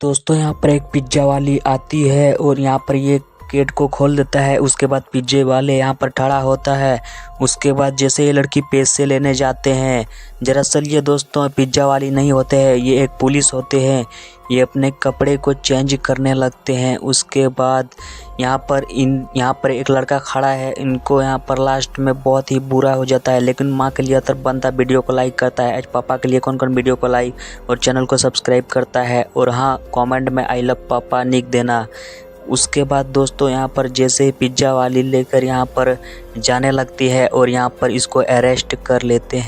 दोस्तों यहाँ पर एक पिज्ज़ा वाली आती है और यहाँ पर ये गेट को खोल देता है। उसके बाद पिज्जे वाले यहाँ पर खड़ा होता है। उसके बाद जैसे ये लड़की पैसे लेने जाते हैं, दरअसल ये दोस्तों पिज्ज़ा वाली नहीं होते हैं, ये एक पुलिस होते हैं। ये अपने कपड़े को चेंज करने लगते हैं। उसके बाद यहाँ पर एक लड़का खड़ा है। इनको यहाँ पर लास्ट में बहुत ही बुरा हो जाता है, लेकिन माँ के लिए तब बनता वीडियो को लाइक करता है। आज पापा के लिए कौन कौन वीडियो को लाइक और चैनल को सब्सक्राइब करता है, और हाँ कमेंट में आई लव पापा लिख देना। उसके बाद दोस्तों यहाँ पर जैसे पिज्ज़ा वाली लेकर यहाँ पर जाने लगती है और यहाँ पर इसको अरेस्ट कर लेते हैं।